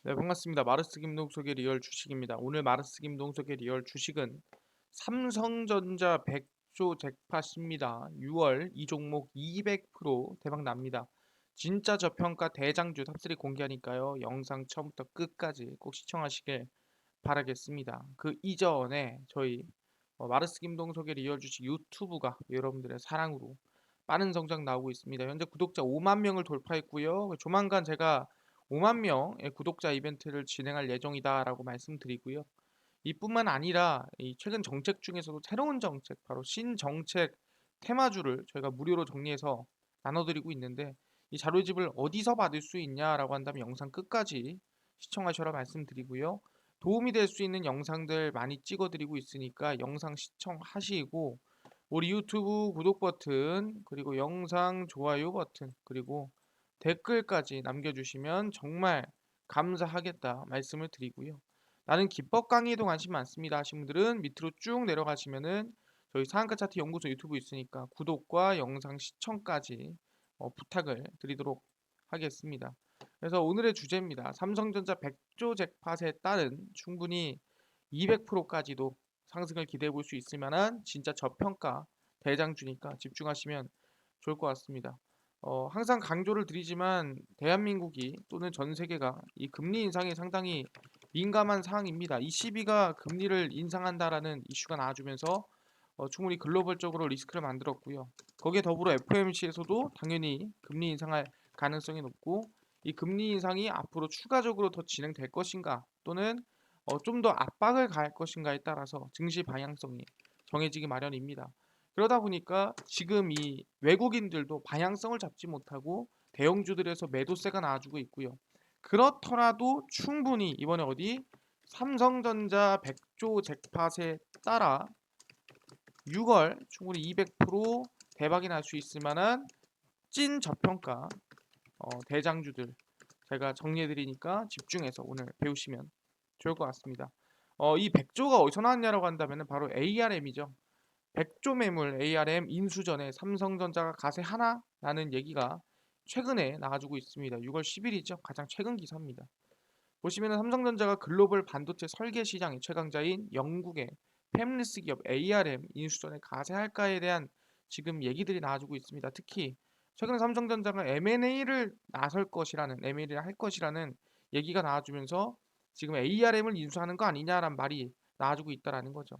네, 반갑습니다. 마르스 김동석의 리얼 주식입니다. 오늘 마르스 김동석의 리얼 주식은 삼성전자 100조 잭팟입니다. 6월 이 종목 200% 대박 납니다. 진짜 저평가 대장주 탑3 공개하니까요. 영상 처음부터 끝까지 꼭 시청하시길 바라겠습니다. 그 이전에 저희 마르스 김동석의 리얼 주식 유튜브가 여러분들의 사랑으로 빠른 성장 나오고 있습니다. 현재 구독자 5만 명을 돌파했고요. 조만간 제가 5만 명의 구독자 이벤트를 진행할 예정이다라고 말씀드리고요. 이뿐만 아니라 이 최근 정책 중에서도 새로운 정책, 바로 신정책 테마주를 저희가 무료로 정리해서 나눠드리고 있는데 이 자료집을 어디서 받을 수 있냐라고 한다면 영상 끝까지 시청하셔라 말씀드리고요. 도움이 될 수 있는 영상들 많이 찍어드리고 있으니까 영상 시청하시고 우리 유튜브 구독 버튼 그리고 영상 좋아요 버튼 그리고 댓글까지 남겨주시면 정말 감사하겠다 말씀을 드리고요. 나는 기법 강의에도 관심 많습니다 하신 분들은 밑으로 쭉 내려가시면은 저희 상한가 차트 연구소 유튜브 있으니까 구독과 영상 시청까지 부탁을 드리도록 하겠습니다. 그래서 오늘의 주제입니다. 삼성전자 100조 잭팟에 따른 충분히 200%까지도 상승을 기대해 볼 수 있을 만한 진짜 저평가 대장주니까 집중하시면 좋을 것 같습니다. 항상 강조를 드리지만 대한민국이 또는 전 세계가 이 금리 인상에 상당히 민감한 사항입니다. ECB가 금리를 인상한다라는 이슈가 나와주면서 충분히 글로벌적으로 리스크를 만들었고요. 거기에 더불어 FOMC에서도 당연히 금리 인상할 가능성이 높고 이 금리 인상이 앞으로 추가적으로 더 진행될 것인가 또는 좀 더 압박을 가할 것인가에 따라서 증시 방향성이 정해지기 마련입니다. 그러다 보니까 지금 이 외국인들도 방향성을 잡지 못하고 대형주들에서 매도세가 나와주고 있고요. 그렇더라도 충분히 이번에 삼성전자 100조 잭팟에 따라 6월 충분히 200% 대박이 날 수 있을 만한 찐 저평가 대장주들 제가 정리해드리니까 집중해서 오늘 배우시면 좋을 것 같습니다. 이 100조가 어디서 나왔냐라고 한다면 바로 ARM이죠. 100조 매물 ARM 인수전에 삼성전자가 가세하나라는 얘기가 최근에 나와주고 있습니다. 6월 10일이죠. 가장 최근 기사입니다. 보시면 삼성전자가 글로벌 반도체 설계 시장의 최강자인 영국의 팹리스 기업 ARM 인수전에 가세할까에 대한 지금 얘기들이 나와주고 있습니다. 특히 최근에 삼성전자가 M&A를 나설 것이라는 M&A를 할 것이라는 얘기가 나와주면서 지금 ARM을 인수하는 거 아니냐라는 말이 나와주고 있다라는 거죠.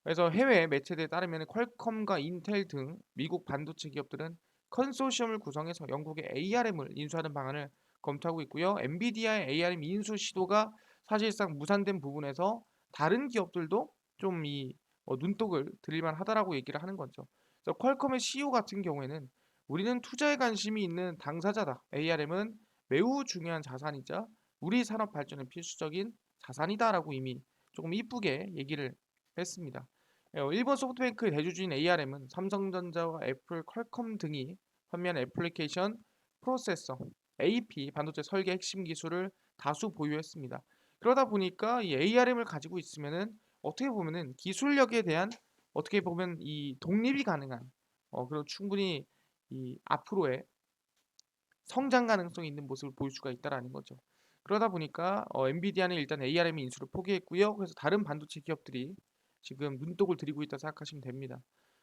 그래서 해외 매체들에 따르면 퀄컴과 인텔 등 미국 반도체 기업들은 컨소시엄을 구성해서 영국의 ARM을 인수하는 방안을 검토하고 있고요. 엔비디아의 ARM 인수 시도가 사실상 무산된 부분에서 다른 기업들도 좀 이 눈독을 들일만 하다라고 얘기를 하는 거죠. 그래서 퀄컴의 CEO 같은 경우에는 우리는 투자에 관심이 있는 당사자다. ARM은 매우 중요한 자산이자 우리 산업 발전에 필수적인 자산이다라고 이미 조금 이쁘게 얘기를 했습니다. 일본 소프트뱅크의 대주주인 ARM은 삼성전자와 애플, 퀄컴 등이 판매하는 애플리케이션 프로세서 AP 반도체 설계 핵심 기술을 다수 보유했습니다. 그러다 보니까 이 ARM을 가지고 있으면은 어떻게 보면은 기술력에 대한 어떻게 보면 이 독립이 가능한 그리고 충분히 이 앞으로의 성장 가능성이 있는 모습을 보일 수가 있다라는 거죠. 그러다 보니까 엔비디아는 일단 ARM 인수를 포기했고요. 그래서 다른 반도체 기업들이 지금 눈독을 들이고 있다 생각하시면 됩니다.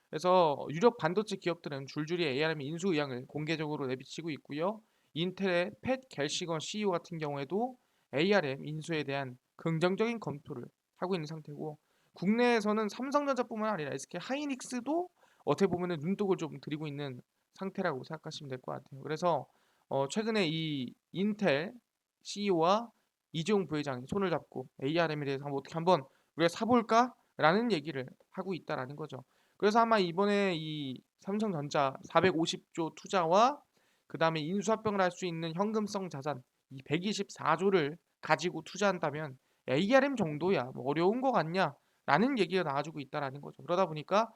그래서 유력 반도체 기업들은 줄줄이 ARM 인수 의향을 공개적으로 내비치고 있고요. 인텔의 팻 갤시건 CEO 같은 경우에도 ARM 인수에 대한 긍정적인 검토를 하고 있는 상태고 국내에서는 삼성전자뿐만 아니라 SK 하이닉스도 어떻게 보면 눈독을 좀 들이고 있는 상태라고 생각하시면 될 것 같아요. 그래서 최근에 이 인텔 CEO와 이재용 부회장이 손을 잡고 ARM에 대해서 어떻게 한번 우리가 사볼까라는 얘기를 하고 있다라는 거죠. 그래서 아마 이번에 이 삼성전자 450조 투자와 그 다음에 인수합병을 할 수 있는 현금성 자산 이 124조를 가지고 투자한다면 ARM 정도야 뭐 어려운 거 같냐? 라는 얘기가 나와주고 있다라는 거죠. 그러다 보니까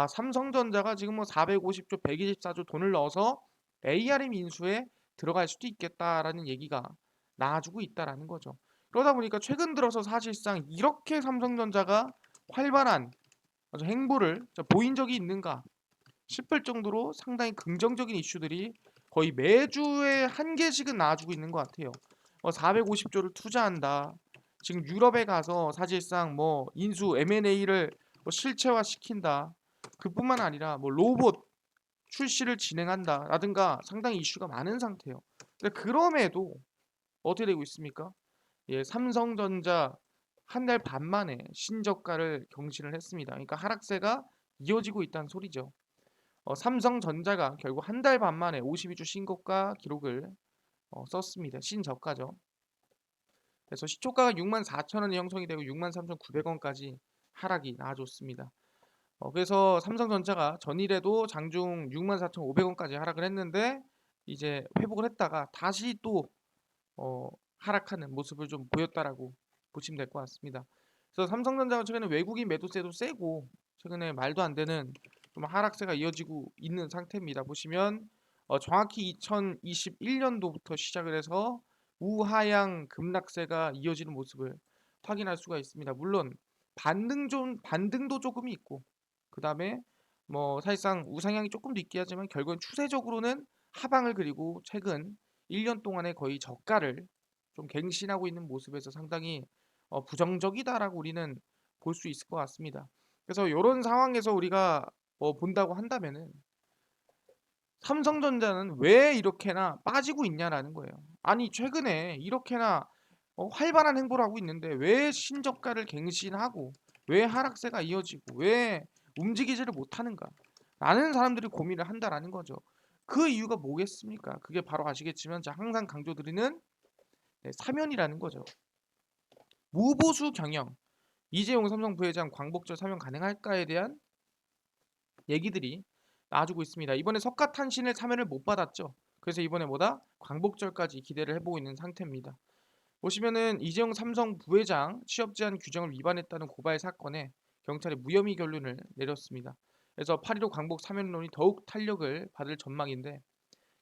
삼성전자가 지금 뭐 450조, 124조 돈을 넣어서 ARM 인수에 들어갈 수도 있겠다라는 얘기가 나와주고 있다라는 거죠. 그러다 보니까 최근 들어서 사실상 이렇게 삼성전자가 활발한 행보를 보인 적이 있는가 싶을 정도로 상당히 긍정적인 이슈들이 거의 매주에 한 개씩은 나와주고 있는 것 같아요. 450조를 투자한다. 지금 유럽에 가서 사실상 뭐 인수 M&A를 실체화시킨다. 그뿐만 아니라 뭐 로봇 출시를 진행한다라든가 상당히 이슈가 많은 상태예요. 근데 그럼에도 어떻게 되고 있습니까? 예, 삼성전자 한 달 반 만에 신저가를 경신을 했습니다. 그러니까 하락세가 이어지고 있다는 소리죠. 삼성전자가 결국 한 달 반 만에 52주 신고가 기록을 썼습니다. 신저가죠. 그래서 시초가가 64,000원이 형성이 되고 63,900원까지 하락이 나와줬습니다. 그래서 삼성전자가 전일에도 장중 64,500원까지 하락을 했는데 이제 회복을 했다가 다시 또 하락하는 모습을 좀 보였다라고 보시면 될 것 같습니다. 그래서 삼성전자가 최근에 외국인 매도세도 세고 최근에 말도 안 되는 좀 하락세가 이어지고 있는 상태입니다. 보시면 정확히 2021년도부터 시작을 해서 우하향 급락세가 이어지는 모습을 확인할 수가 있습니다. 물론 반등도 조금이 있고 그 다음에 뭐 사실상 우상향이 조금도 있긴 하지만 결국은 추세적으로는 하방을 그리고 최근 1년 동안에 거의 저가를 좀 갱신하고 있는 모습에서 상당히 부정적이다라고 우리는 볼 수 있을 것 같습니다. 그래서 이런 상황에서 우리가 본다고 한다면은 삼성전자는 왜 이렇게나 빠지고 있냐라는 거예요. 아니 최근에 이렇게나 활발한 행보를 하고 있는데 왜 신저가를 갱신하고 왜 하락세가 이어지고 왜 움직이지를 못하는가? 라는 사람들이 고민을 한다라는 거죠. 그 이유가 뭐겠습니까? 그게 바로 아시겠지만 제가 항상 강조드리는 사면이라는 거죠. 무보수 경영, 이재용 삼성 부회장 광복절 사면 가능할까에 대한 얘기들이 나와주고 있습니다. 이번에 석가탄신일 사면을 못 받았죠. 그래서 이번에 뭐다? 광복절까지 기대를 해보고 있는 상태입니다. 보시면은 이재용 삼성 부회장 취업 제한 규정을 위반했다는 고발 사건에 경찰이 무혐의 결론을 내렸습니다. 그래서 8.15 광복 사면론이 더욱 탄력을 받을 전망인데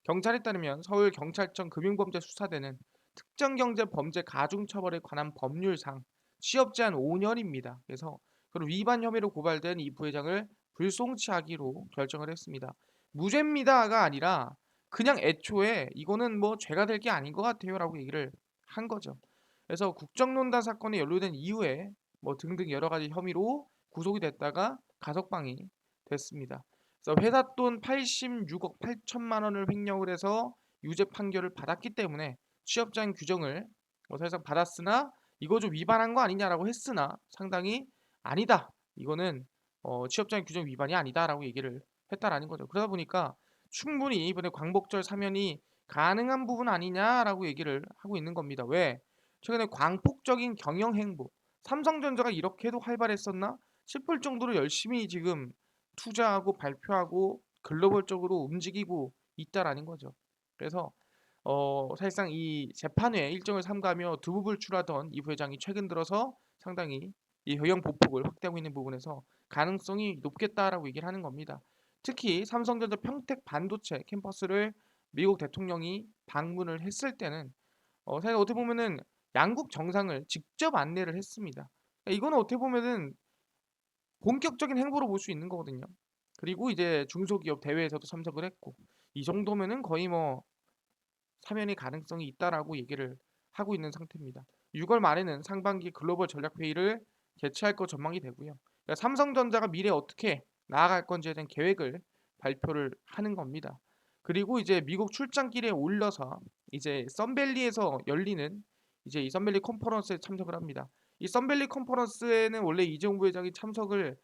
경찰에 따르면 서울경찰청 금융범죄수사대는 특정경제범죄 가중처벌에 관한 법률상 취업 제한 5년입니다. 그래서 그런 위반 혐의로 고발된 이 부회장을 불송치하기로 결정을 했습니다. 무죄입니다가 아니라 그냥 애초에 이거는 뭐 죄가 될 게 아닌 것 같아요라고 얘기를 한 거죠. 그래서 국정농단 사건에 연루된 이후에 뭐 등등 여러 가지 혐의로 구속이 됐다가 가석방이 됐습니다. 그래서 회사 돈 86억 8천만 원을 횡령을 해서 유죄 판결을 받았기 때문에 취업자인 규정을 사실상 받았으나 이거 좀 위반한 거 아니냐라고 했으나 상당히 아니다. 이거는 취업자인 규정 위반이 아니다라고 얘기를 했다라는 거죠. 그러다 보니까 충분히 이번에 광복절 사면이 가능한 부분 아니냐라고 얘기를 하고 있는 겁니다. 왜? 최근에 광폭적인 경영 행보, 삼성전자가 이렇게도 활발했었나 싶을 정도로 열심히 지금 투자하고 발표하고 글로벌적으로 움직이고 있다라는 거죠. 그래서 사실상 이 재판회 일정을 삼가며 두부불출하던 이 부회장이 최근 들어서 상당히 이 효용 보폭을 확대하고 있는 부분에서 가능성이 높겠다라고 얘기를 하는 겁니다. 특히 삼성전자 평택 반도체 캠퍼스를 미국 대통령이 방문을 했을 때는 사실 어떻게 보면은 양국 정상을 직접 안내를 했습니다. 이거는 어떻게 보면은 본격적인 행보로 볼 수 있는 거거든요. 그리고 이제 중소기업 대회에서도 참석을 했고 이 정도면은 거의 뭐 사면의 가능성이 있다라고 얘기를 하고 있는 상태입니다. 6월 말에는 상반기 글로벌 전략 회의를 개최할 것 전망이 되고요. 그러니까 삼성전자가 미래 어떻게 나아갈 건지에 대한 계획을 발표를 하는 겁니다. 그리고 이제 미국 출장길에 올려서 이제 썬밸리에서 열리는 이제 이 썬밸리 컨퍼런스에 참석을 합니다. 이 썬밸리 컨퍼런스에는 원래 이재용 부회장이 참석을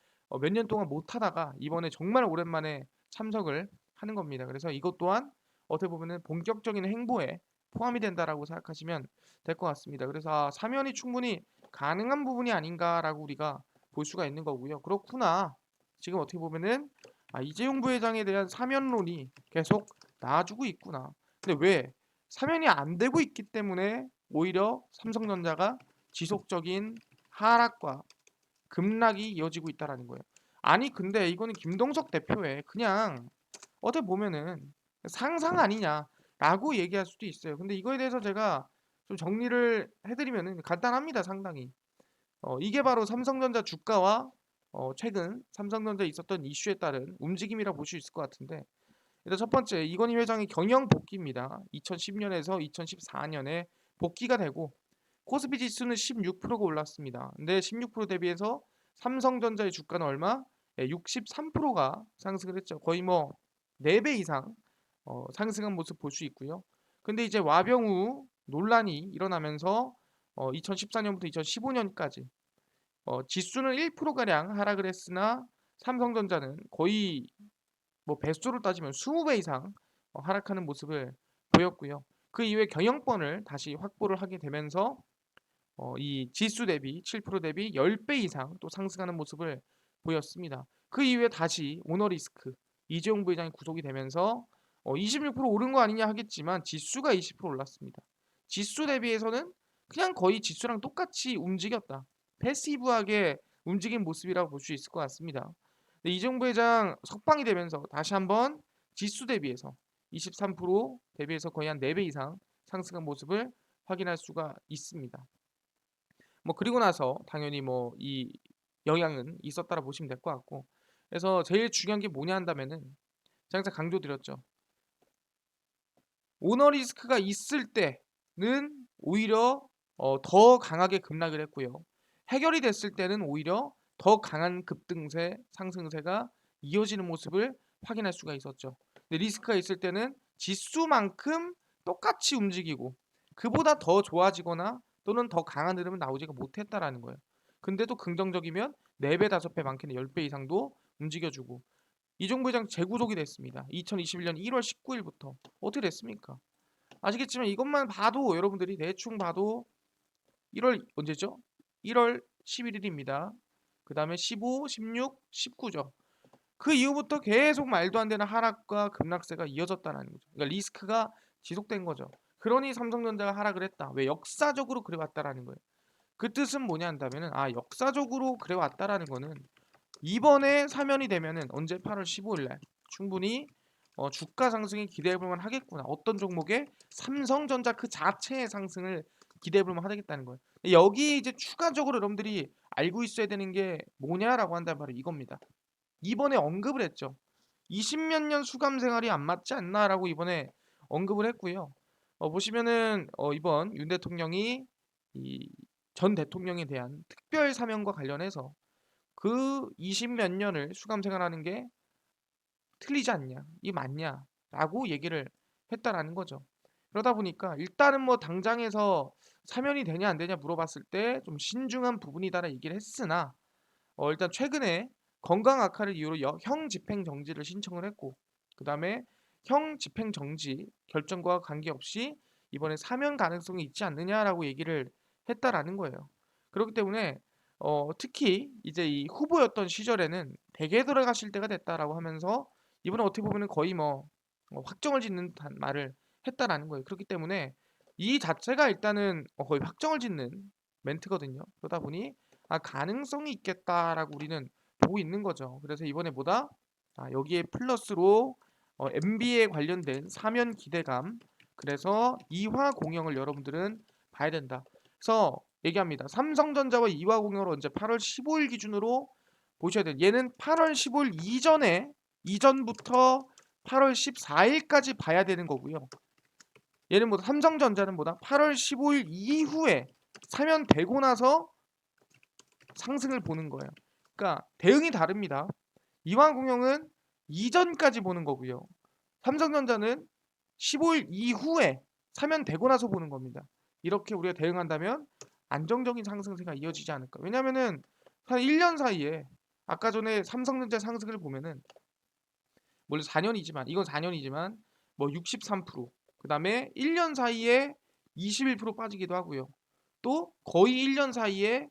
몇 년 동안 못 하다가 이번에 정말 오랜만에 참석을 하는 겁니다. 그래서 이것 또한 어떻게 보면은 본격적인 행보에 포함이 된다라고 생각하시면 될 것 같습니다. 그래서 사면이 충분히 가능한 부분이 아닌가라고 우리가 볼 수가 있는 거고요. 그렇구나. 지금 어떻게 보면은 이재용 부회장에 대한 사면론이 계속 나와주고 있구나. 근데 왜 사면이 안 되고 있기 때문에 오히려 삼성전자가 지속적인 하락과 급락이 이어지고 있다라는 거예요. 아니 근데 이거는 김동석 대표의 그냥 어떻게 보면은 상상 아니냐라고 얘기할 수도 있어요. 근데 이거에 대해서 제가 좀 정리를 해드리면은 간단합니다. 상당히. 이게 바로 삼성전자 주가와 최근 삼성전자에 있었던 이슈에 따른 움직임이라고 볼 수 있을 것 같은데 일단 첫 번째 이건희 회장의 경영 복귀입니다. 2010년에서 2014년에 복귀가 되고 코스피 지수는 16%가 올랐습니다. 근데 16% 대비해서 삼성전자의 주가는 얼마? 63%가 상승을 했죠. 거의 뭐 4배 이상 상승한 모습 볼 수 있고요. 근데 이제 와병우 논란이 일어나면서 2014년부터 2015년까지 지수는 1%가량 하락을 했으나 삼성전자는 거의 뭐 배수로 따지면 20배 이상 하락하는 모습을 보였고요. 그 이후에 경영권을 다시 확보를 하게 되면서 이 지수 대비 7% 대비 10배 이상 또 상승하는 모습을 보였습니다. 그 이후에 다시 오너리스크 이재용 부회장이 구속이 되면서 26% 오른 거 아니냐 하겠지만 지수가 20% 올랐습니다. 지수 대비해서는 그냥 거의 지수랑 똑같이 움직였다. 패시브하게 움직인 모습이라고 볼 수 있을 것 같습니다. 이재용 부회장 석방이 되면서 다시 한번 지수 대비해서 23% 대비해서 거의 한 4배 이상 상승한 모습을 확인할 수가 있습니다. 뭐 그리고 나서 당연히 뭐 이 영향은 있었다라 보시면 될 것 같고, 그래서 제일 중요한 게 뭐냐 한다면은 제가 항상 강조드렸죠. 오너 리스크가 있을 때는 오히려 더 강하게 급락을 했고요. 해결이 됐을 때는 오히려 더 강한 급등세, 상승세가 이어지는 모습을 확인할 수가 있었죠. 근데 리스크가 있을 때는 지수만큼 똑같이 움직이고 그보다 더 좋아지거나 또는 더 강한 흐름은 나오지가 못했다라는 거예요. 근데도 긍정적이면 4배, 5배, 많게는 10배 이상도 움직여주고, 이종부 회장 재구속이 됐습니다. 2021년 1월 19일부터. 어떻게 됐습니까? 아시겠지만 이것만 봐도 여러분들이 대충 봐도 1월 언제죠? 1월 11일입니다. 그 다음에 15, 16, 19죠. 그 이후부터 계속 말도 안 되는 하락과 급락세가 이어졌다는 거죠. 그러니까 리스크가 지속된 거죠. 그러니 삼성전자가 하락을 했다. 왜? 역사적으로 그래왔다라는 거예요. 그 뜻은 뭐냐 한다면은 역사적으로 그래왔다라는 거는 이번에 사면이 되면은 언제 8월 15일 날 충분히 주가 상승이 기대해 볼 만 하겠구나. 어떤 종목에 삼성전자 그 자체의 상승을 기대해 볼 만 하겠다는 거예요. 여기 이제 추가적으로 여러분들이 알고 있어야 되는 게 뭐냐라고 한다면 바로 이겁니다. 이번에 언급을 했죠. 20몇 년 수감 생활이 안 맞지 않나라고 이번에 언급을 했고요. 보시면은 이번 윤 대통령이 이 전 대통령에 대한 특별 사면과 관련해서 그 20 몇 년을 수감 생활하는 게 틀리지 않냐, 이 맞냐라고 얘기를 했다라는 거죠. 그러다 보니까 일단은 뭐 당장에서 사면이 되냐 안 되냐 물어봤을 때 좀 신중한 부분이다라 얘기를 했으나 일단 최근에 건강 악화를 이유로 형 집행 정지를 신청을 했고, 그 다음에 형 집행 정지 결정과 관계없이 이번에 사면 가능성이 있지 않느냐라고 얘기를 했다라는 거예요. 그렇기 때문에 특히 이제 이 후보였던 시절에는 대개 돌아가실 때가 됐다라고 하면서 이번에 어떻게 보면은 거의 뭐 확정을 짓는 말을 했다라는 거예요. 그렇기 때문에 이 자체가 일단은 거의 확정을 짓는 멘트거든요. 그러다 보니 가능성이 있겠다라고 우리는 보고 있는 거죠. 그래서 이번에 보다 여기에 플러스로 MB에 관련된 사면 기대감, 그래서 이화 공영을 여러분들은 봐야 된다. 그래서 얘기합니다. 삼성전자와 이화 공영을 언제 8월 15일 기준으로 보셔야 돼요. 얘는 8월 15일 이전부터 8월 14일까지 봐야 되는 거고요. 얘는 뭐다 삼성전자는 뭐다 8월 15일 이후에 사면되고 나서 상승을 보는 거예요. 그러니까 대응이 다릅니다. 이화공영은 이전까지 보는 거고요. 삼성전자는 15일 이후에 사면되고 나서 보는 겁니다. 이렇게 우리가 대응한다면 안정적인 상승세가 이어지지 않을까. 왜냐면은 한 1년 사이에 아까 전에 삼성전자 상승을 보면은 물론 4년이지만 이건 4년이지만 뭐 63%, 그다음에 1년 사이에 21% 빠지기도 하고요. 또 거의 1년 사이에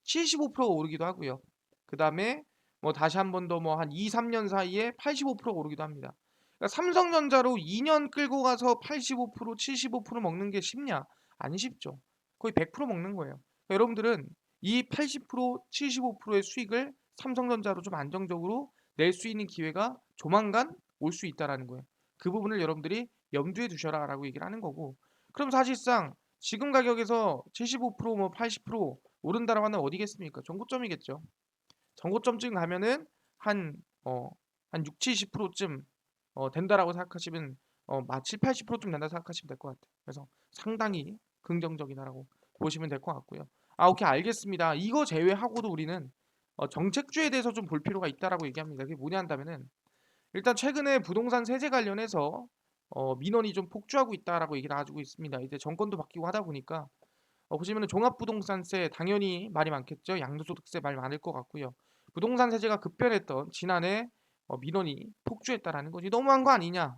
75%가 오르기도 하고요. 그다음에 뭐 다시 한 번 더 뭐 한 2, 3년 사이에 85%가 오르기도 합니다. 그러니까 삼성전자로 2년 끌고 가서 85%, 75% 먹는 게 쉽냐? 안 쉽죠. 거의 100% 먹는 거예요. 그러니까 여러분들은 이 80%, 75%의 수익을 삼성전자로 좀 안정적으로 낼 수 있는 기회가 조만간 올 수 있다라는 거예요. 그 부분을 여러분들이 염두에 두셔라라고 얘기를 하는 거고, 그럼 사실상 지금 가격에서 75%뭐 80% 오른다라고 하면 어디겠습니까? 전고점이겠죠. 전고점쯤 가면은 한 한 6, 70%쯤 된다라고 생각하시면 7, 80%쯤 된다 생각하시면 될 것 같아요. 그래서 상당히 긍정적이다라고 보시면 될 것 같고요. 오케이 알겠습니다. 이거 제외하고도 우리는 정책주에 대해서 좀 볼 필요가 있다라고 얘기합니다. 그게 뭐냐 한다면은 일단 최근에 부동산 세제 관련해서 민원이 좀 폭주하고 있다라고 얘기를 가지고 있습니다. 이제 정권도 바뀌고 하다 보니까 보시면은 종합부동산세 당연히 말이 많겠죠. 양도소득세 말 많을 것 같고요. 부동산 세제가 급변했던 지난해 민원이 폭주했다라는 거지. 너무한 거 아니냐?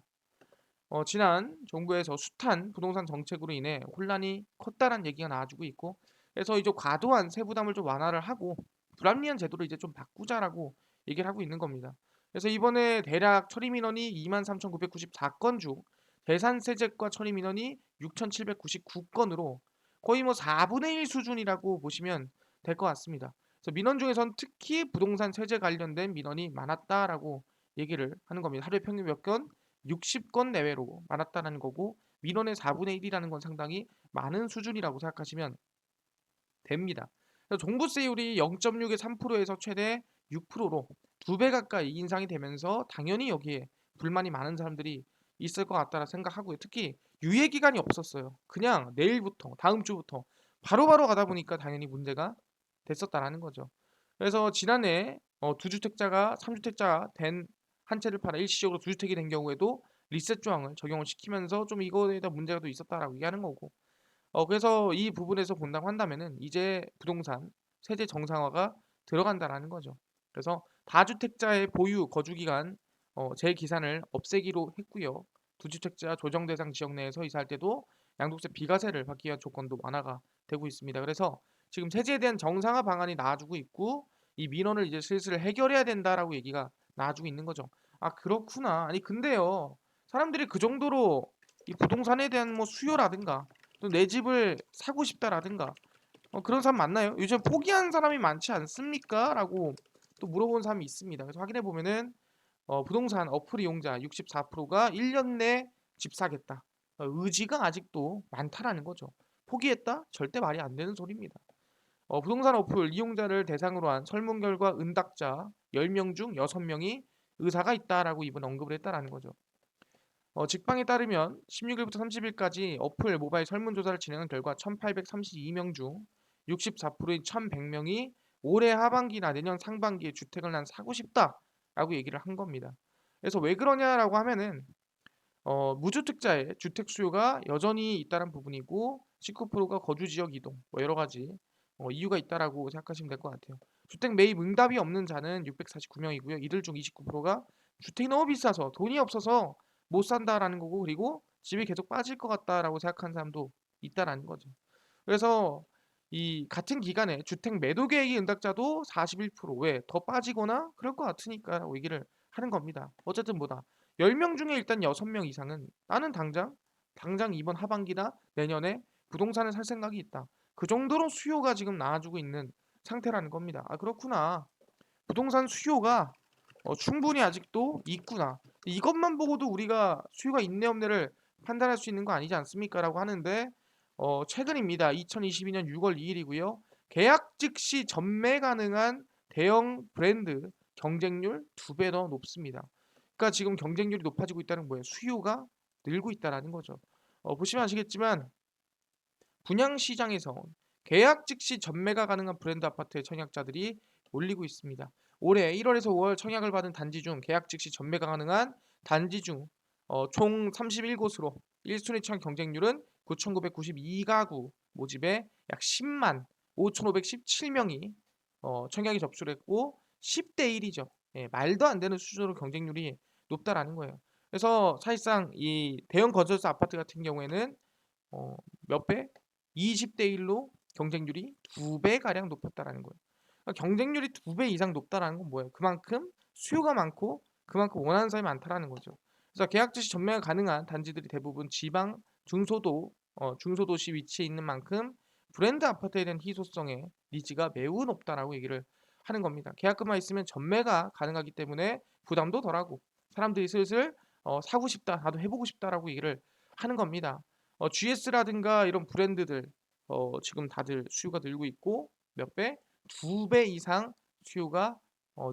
지난 정부에서 숱한 부동산 정책으로 인해 혼란이 컸다라는 얘기가 나와주고 있고, 그래서 이제 과도한 세부담을 좀 완화를 하고 불합리한 제도를 이제 좀 바꾸자라고 얘기를 하고 있는 겁니다. 그래서 이번에 대략 처리 민원이 23,994건 중 대산세제과 처리 민원이 6,799건으로 거의 뭐 4분의 1 수준이라고 보시면 될 것 같습니다. 그래서 민원 중에선 특히 부동산 세제 관련된 민원이 많았다라고 얘기를 하는 겁니다. 하루에 평균 몇 건? 60건 내외로 많았다는 거고 민원의 4분의 1이라는 건 상당히 많은 수준이라고 생각하시면 됩니다. 그래서 종부세율이 0.6에 3%에서 최대 6%로 2배 가까이 인상이 되면서 당연히 여기에 불만이 많은 사람들이 있을 것 같다라 생각하고요. 특히 유예 기간이 없었어요. 그냥 내일부터 다음 주부터 바로바로 가다 보니까 당연히 문제가 됐었다라는 거죠. 그래서 지난해 두주택자가 3주택자 된 한 채를 팔아 일시적으로 두주택이 된 경우에도 리셋 조항을 적용을 시키면서 좀 이거에 대한 문제가 또 있었다라고 얘기하는 거고 그래서 이 부분에서 본다고 한다면은 이제 부동산 세제 정상화가 들어간다라는 거죠. 그래서 다주택자의 보유 거주 기간 재기산을 없애기로 했고요. 두주택자 조정 대상 지역 내에서 이사할 때도 양도세 비과세를 받기 위한 조건도 완화가 되고 있습니다. 그래서 지금 세제에 대한 정상화 방안이 나와주고 있고 이 민원을 이제 슬슬 해결해야 된다라고 얘기가 나와주고 있는 거죠. 그렇구나. 아니 근데요. 사람들이 그 정도로 이 부동산에 대한 뭐 수요라든가 또 내 집을 사고 싶다라든가 그런 사람 많나요? 요즘 포기한 사람이 많지 않습니까? 라고 또 물어본 사람이 있습니다. 그래서 확인해 보면은 부동산 어플 이용자 64%가 1년 내 집 사겠다. 의지가 아직도 많다라는 거죠. 포기했다? 절대 말이 안 되는 소리입니다. 부동산 어플 이용자를 대상으로 한 설문 결과 응답자 10명 중 6명이 의사가 있다라고 이번 언급을 했다라는 거죠. 직방에 따르면 16일부터 30일까지 어플 모바일 설문조사를 진행한 결과 1,832명 중 64%인 1,100명이 올해 하반기나 내년 상반기에 주택을 난 사고 싶다라고 얘기를 한 겁니다. 그래서 왜 그러냐라고 하면은 무주택자의 주택 수요가 여전히 있다는 부분이고 19%가 거주 지역 이동 뭐 여러 가지 이유가 있다라고 생각하시면 될 것 같아요. 주택 매입 응답이 없는 자는 649명이고요. 이들 중 29%가 주택이 너무 비싸서 돈이 없어서 못 산다라는 거고 그리고 집이 계속 빠질 것 같다라고 생각하는 사람도 있다라는 거죠. 그래서 이 같은 기간에 주택 매도 계획이 응답자도 41%왜 더 빠지거나 그럴 것 같으니까라고 얘기를 하는 겁니다. 어쨌든 뭐다. 10명 중에 일단 6명 이상은 나는 당장 이번 하반기나 내년에 부동산을 살 생각이 있다. 그 정도로 수요가 지금 나와주고 있는 상태라는 겁니다. 그렇구나. 부동산 수요가 충분히 아직도 있구나. 이것만 보고도 우리가 수요가 있네 없네를 판단할 수 있는 거 아니지 않습니까? 라고 하는데 최근입니다. 2022년 6월 2일이고요. 계약 즉시 전매 가능한 대형 브랜드 경쟁률 2배 더 높습니다. 그러니까 지금 경쟁률이 높아지고 있다는 거예요. 수요가 늘고 있다라는 거죠. 보시면 아시겠지만 분양 시장에서 계약 즉시 전매가 가능한 브랜드 아파트의 청약자들이 몰리고 있습니다. 올해 1월에서 5월 청약을 받은 단지 중 계약 즉시 전매가 가능한 단지 중 총 31곳으로 1순위 청약 경쟁률은 9,992가구 모집에 약 10만 5,517명이 청약에 접수를 했고 10대 1이죠. 예, 말도 안 되는 수준으로 경쟁률이 높다라는 거예요. 그래서 사실상 이 대형 건설사 아파트 같은 경우에는 몇 배? 20대 1로 경쟁률이 2배 가량 높았다라는 거예요. 그러니까 경쟁률이 2배 이상 높다라는 건 뭐예요? 그만큼 수요가 많고 그만큼 원하는 사람이 많다라는 거죠. 그래서 계약 즉시 전매가 가능한 단지들이 대부분 지방 중소도시 위치에 있는 만큼 브랜드 아파트에 대한 희소성의 니즈가 매우 높다라고 얘기를 하는 겁니다. 계약금만 있으면 전매가 가능하기 때문에 부담도 덜하고 사람들이 슬슬 사고 싶다, 나도 해보고 싶다라고 얘기를 하는 겁니다. GS라든가 이런 브랜드들 지금 다들 수요가 늘고 있고 몇 배? 2배 이상 수요가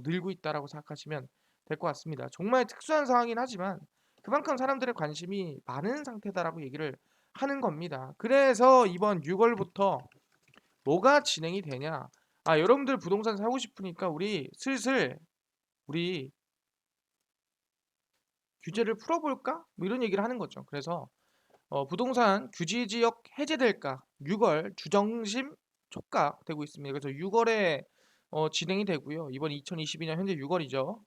늘고 있다라고 생각하시면 될 것 같습니다. 정말 특수한 상황이긴 하지만 그만큼 사람들의 관심이 많은 상태다라고 얘기를 하는 겁니다. 그래서 이번 6월부터 뭐가 진행이 되냐? 여러분들 부동산 사고 싶으니까 우리 슬슬 우리 규제를 풀어볼까? 뭐 이런 얘기를 하는 거죠. 그래서 부동산 규제 지역 해제될까? 6월 주정심 촉각 되고 있습니다. 그래서 6월에 진행이 되고요. 이번 2022년 현재 6월이죠.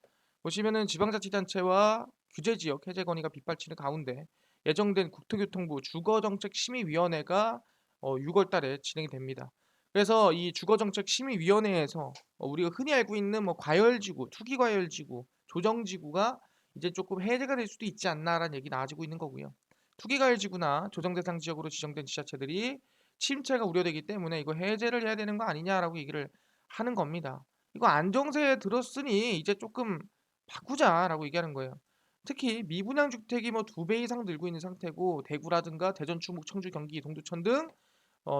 보시면은 지방자치단체와 규제 지역 해제 건의가 빗발치는 가운데 예정된 국토교통부 주거정책심의위원회가 6월 달에 진행이 됩니다. 그래서 이 주거정책심의위원회에서 우리가 흔히 알고 있는 뭐 과열지구, 투기과열지구, 조정지구가 이제 조금 해제가 될 수도 있지 않나라는 얘기 나와지고 있는 거고요. 투기과열지구나 조정대상 지역으로 지정된 지자체들이 침체가 우려되기 때문에 이거 해제를 해야 되는 거 아니냐라고 얘기를 하는 겁니다. 이거 안정세에 들었으니 이제 조금 바꾸자라고 얘기하는 거예요. 특히 미분양 주택이 뭐 2배 이상 늘고 있는 상태고 대구라든가 대전, 충북, 청주, 경기, 동두천 등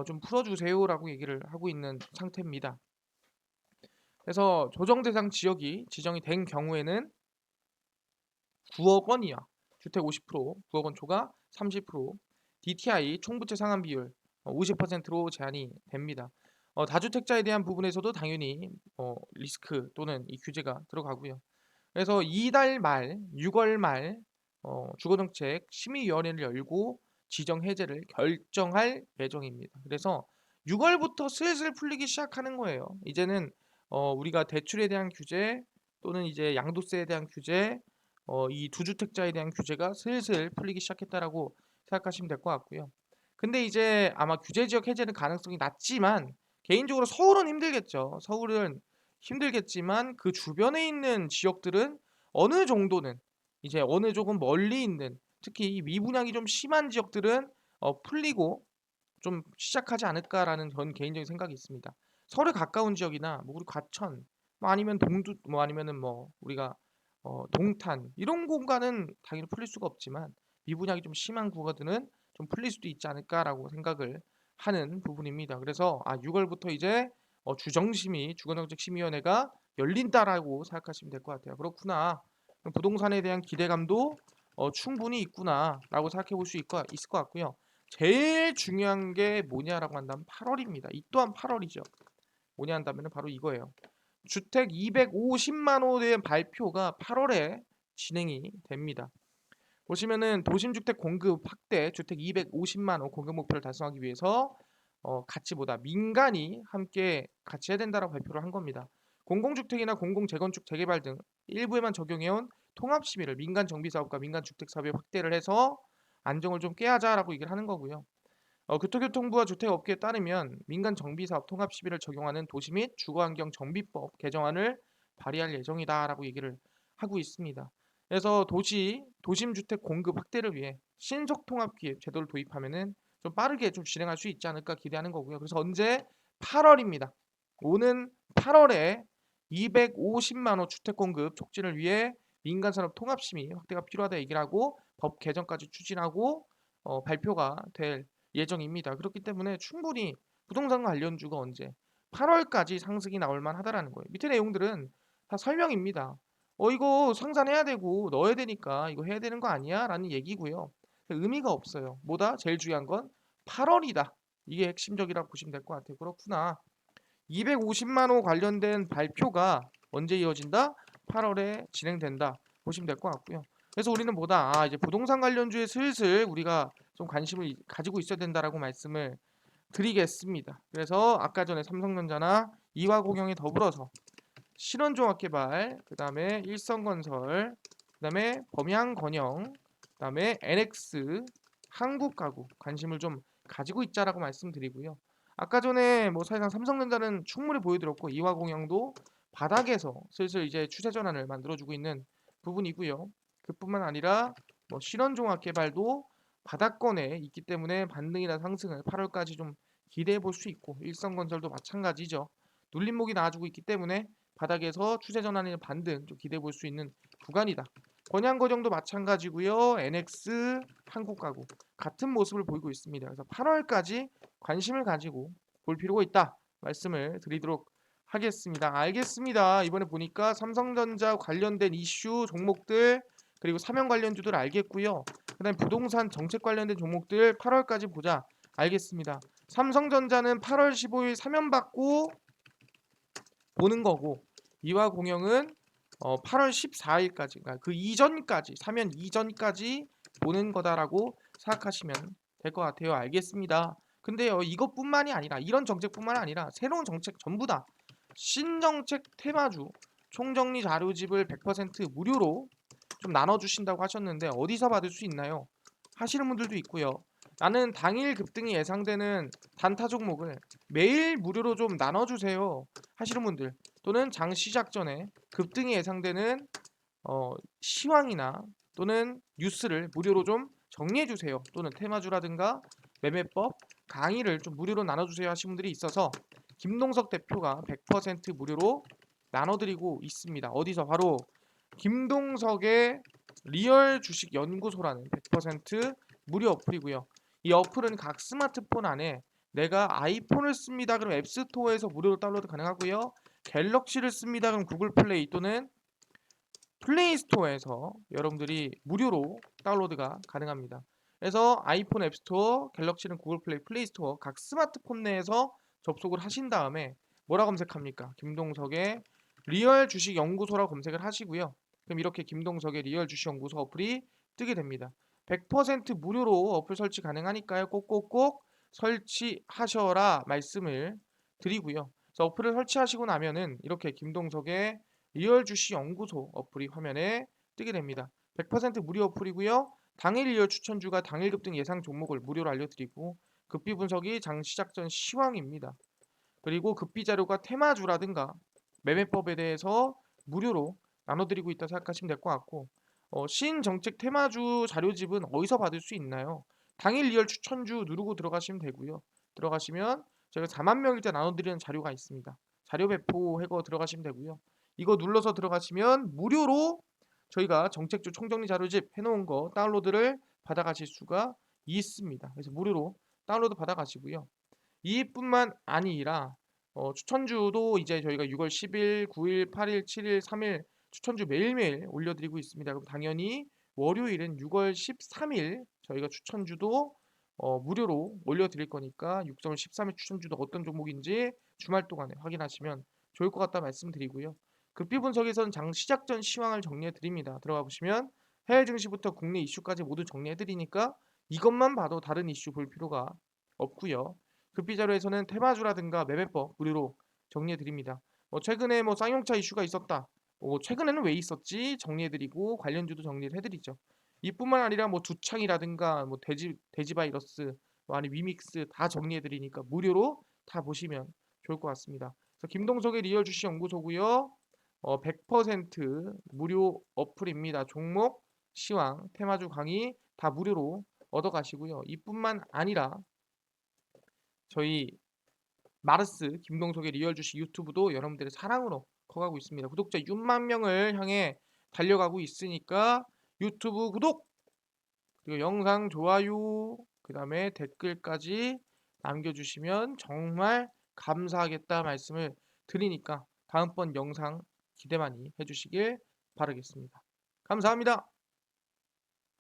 좀 풀어주세요라고 얘기를 하고 있는 상태입니다. 그래서 조정 대상 지역이 지정이 된 경우에는 9억 원이야. 주택 50%, 9억 원 초과 30%, DTI 총부채 상환 비율 50%로 제한이 됩니다. 다주택자에 대한 부분에서도 당연히 리스크 또는 이 규제가 들어가고요. 그래서 이달 말, 6월 말 주거정책 심의위원회를 열고 지정 해제를 결정할 예정입니다. 그래서 6월부터 슬슬 풀리기 시작하는 거예요. 이제는 우리가 대출에 대한 규제 또는 이제 양도세에 대한 규제, 이 두주택자에 대한 규제가 슬슬 풀리기 시작했다라고 생각하시면 될 것 같고요. 근데 이제 아마 규제 지역 해제는 가능성이 낮지만 개인적으로 서울은 힘들겠죠. 서울은 힘들겠지만 그 주변에 있는 지역들은 어느 정도는 이제 어느 조금 멀리 있는 특히 이 미분양이 좀 심한 지역들은 풀리고 좀 시작하지 않을까라는 전 개인적인 생각이 있습니다. 서울에 가까운 지역이나 뭐 우리 과천 뭐 아니면 동두 뭐 아니면은 뭐 우리가 동탄 이런 공간은 당연히 풀릴 수가 없지만 미분양이 좀 심한 구간들은 좀 풀릴 수도 있지 않을까라고 생각을 하는 부분입니다. 그래서 6월부터 이제 주정심의 주거정책심의위원회가 열린다라고 생각하시면 될 것 같아요. 그렇구나. 그럼 부동산에 대한 기대감도 충분히 있구나라고 생각해 볼 수 있을 것 같고요. 제일 중요한 게 뭐냐라고 한다면 8월입니다. 이 또한 8월이죠. 뭐냐 한다면 바로 이거예요. 주택 250만 호에 대한 발표가 8월에 진행이 됩니다. 보시면은 도심주택 공급 확대, 주택 250만 호 공급 목표를 달성하기 위해서 같이보다 민간이 함께 같이 해야 된다라고 발표를 한 겁니다. 공공주택이나 공공재건축 재개발 등 일부에만 적용해온 통합시비를 민간 정비사업과 민간 주택사업에 확대를 해서 안정을 좀 깨하자라고 얘기를 하는 거고요. 교토교통부와 주택업계에 따르면 민간 정비사업 통합시비를 적용하는 도시 및 주거환경정비법 개정안을 발의할 예정이다라고 얘기를 하고 있습니다. 그래서 도심주택 공급 확대를 위해 신속통합기획 제도를 도입하면은 좀 빠르게 좀 진행할 수 있지 않을까 기대하는 거고요. 그래서 언제 8월입니다. 오는 8월에 250만 호 주택 공급 촉진을 위해 민간산업 통합심의 확대가 필요하다 얘기를 하고 법 개정까지 추진하고 발표가 될 예정입니다. 그렇기 때문에 충분히 부동산 관련주가 언제 8월까지 상승이 나올 만하다라는 거예요. 밑에 내용들은 다 설명입니다. 이거 상산해야 되고 넣어야 되니까 이거 해야 되는 거 아니야? 라는 얘기고요. 의미가 없어요. 뭐다? 제일 중요한 건 8월이다. 이게 핵심적이라고 보시면 될 것 같아요. 그렇구나. 250만 호 관련된 발표가 언제 이어진다? 8월에 진행된다. 보시면 될 것 같고요. 그래서 우리는 뭐다? 이제 부동산 관련주에 슬슬 우리가 좀 관심을 가지고 있어야 된다라고 말씀을 드리겠습니다. 그래서 아까 전에 삼성전자나 이화공영에 더불어서 신원종합개발, 그 다음에 일성건설, 그 다음에 범양건영, 그 다음에 NX, 한국가구 관심을 좀 가지고 있자라고 말씀드리고요. 아까 전에 뭐 사실상 삼성전자는 충분히 보여드렸고 이화공영도 바닥에서 슬슬 이제 추세 전환을 만들어주고 있는 부분이고요. 그뿐만 아니라 뭐 신원종합개발도 바닥권에 있기 때문에 반등이나 상승을 8월까지 좀 기대해 볼 수 있고 일성건설도 마찬가지죠. 눌림목이 나와주고 있기 때문에 바닥에서 추세 전환의 반등 좀 기대해 볼 수 있는 구간이다. 권양거정도 마찬가지고요. NX, 한국가구 같은 모습을 보이고 있습니다. 그래서 8월까지 관심을 가지고 볼 필요가 있다 말씀을 드리도록 하겠습니다. 알겠습니다. 이번에 보니까 삼성전자 관련된 이슈 종목들 그리고 사명 관련주들 알겠고요. 그다음에 부동산 정책 관련된 종목들 8월까지 보자. 알겠습니다. 삼성전자는 8월 15일 사면 받고 보는 거고, 이화공영은 8월 14일까지, 그러니까 그 이전까지, 사면 이전까지 보는 거다라고 생각하시면 될 것 같아요. 알겠습니다. 근데요, 이것뿐만이 아니라, 이런 정책뿐만 아니라 새로운 정책 전부 다 신정책 테마주 총정리 자료집을 100% 무료로 좀 나눠주신다고 하셨는데 어디서 받을 수 있나요? 하시는 분들도 있고요. 나는 당일 급등이 예상되는 단타 종목을 매일 무료로 좀 나눠주세요 하시는 분들, 또는 장 시작 전에 급등이 예상되는 시황이나 또는 뉴스를 무료로 좀 정리해주세요, 또는 테마주라든가 매매법 강의를 좀 무료로 나눠주세요 하시는 분들이 있어서 김동석 대표가 100% 무료로 나눠드리고 있습니다. 어디서? 바로 김동석의 리얼 주식 연구소라는 100% 무료 어플이고요. 이 어플은 각 스마트폰 안에 내가 아이폰을 씁니다 그럼 앱스토어에서 무료로 다운로드 가능하고요. 갤럭시를 씁니다 그럼 구글 플레이 또는 플레이스토어에서 여러분들이 무료로 다운로드가 가능합니다. 그래서 아이폰 앱스토어, 갤럭시는 구글 플레이, 플레이스토어 각 스마트폰 내에서 접속을 하신 다음에 뭐라 검색합니까? 김동석의 리얼 주식 연구소라고 검색을 하시고요. 그럼 이렇게 김동석의 리얼 주식 연구소 어플이 뜨게 됩니다. 100% 무료로 어플 설치 가능하니까요. 꼭꼭꼭 설치하셔라 말씀을 드리고요. 그래서 어플을 설치하시고 나면은 이렇게 김동석의 리얼 주식 연구소 어플이 화면에 뜨게 됩니다. 100% 무료 어플이고요. 당일 리얼 추천주가 당일 급등 예상 종목을 무료로 알려드리고, 급비 분석이 장 시작 전 시황입니다. 그리고 급비 자료가 테마주라든가 매매법에 대해서 무료로 나눠드리고 있다 생각하시면 될 것 같고, 신정책 테마주 자료집은 어디서 받을 수 있나요? 당일 리얼 추천주 누르고 들어가시면 되고요. 들어가시면 저희가 4만 명일 때 나눠드리는 자료가 있습니다. 자료 배포 해고 들어가시면 되고요. 이거 눌러서 들어가시면 무료로 저희가 정책주 총정리 자료집 해놓은 거 다운로드를 받아가실 수가 있습니다. 그래서 무료로 다운로드 받아가시고요. 이뿐만 아니라 추천주도 이제 저희가 6월 10일, 9일, 8일, 7일, 3일 추천주 매일매일 올려드리고 있습니다. 그럼 당연히 월요일은 6월 13일 저희가 추천주도 무료로 올려드릴 거니까 6월 13일 추천주도 어떤 종목인지 주말 동안에 확인하시면 좋을 것 같다 말씀드리고요. 급비 분석에서는 장 시작 전 시황을 정리해 드립니다. 들어가 보시면 해외 증시부터 국내 이슈까지 모두 정리해 드리니까 이것만 봐도 다른 이슈 볼 필요가 없고요. 급비 자료에서는 테마주라든가 매매법 무료로 정리해 드립니다. 최근에 쌍용차 이슈가 있었다. 최근에는 왜 있었지 정리해 드리고 관련주도 정리를 해 드리죠. 이뿐만 아니라 두창이라든가 돼지 바이러스, 아니 위믹스 다 정리해 드리니까 무료로 다 보시면 좋을 것 같습니다. 그래서 김동석의 리얼 주식 연구소고요. 100% 무료 어플입니다. 종목, 시황, 테마주 강의 다 무료로 얻어가시고요. 이뿐만 아니라 저희 마르스 김동석의 리얼 주식 유튜브도 여러분들의 사랑으로 커가고 있습니다. 구독자 6만 명을 향해 달려가고 있으니까 유튜브 구독, 그리고 영상 좋아요, 그 다음에 댓글까지 남겨주시면 정말 감사하겠다 말씀을 드리니까 다음번 영상 기대 많이 해주시길 바라겠습니다. 감사합니다.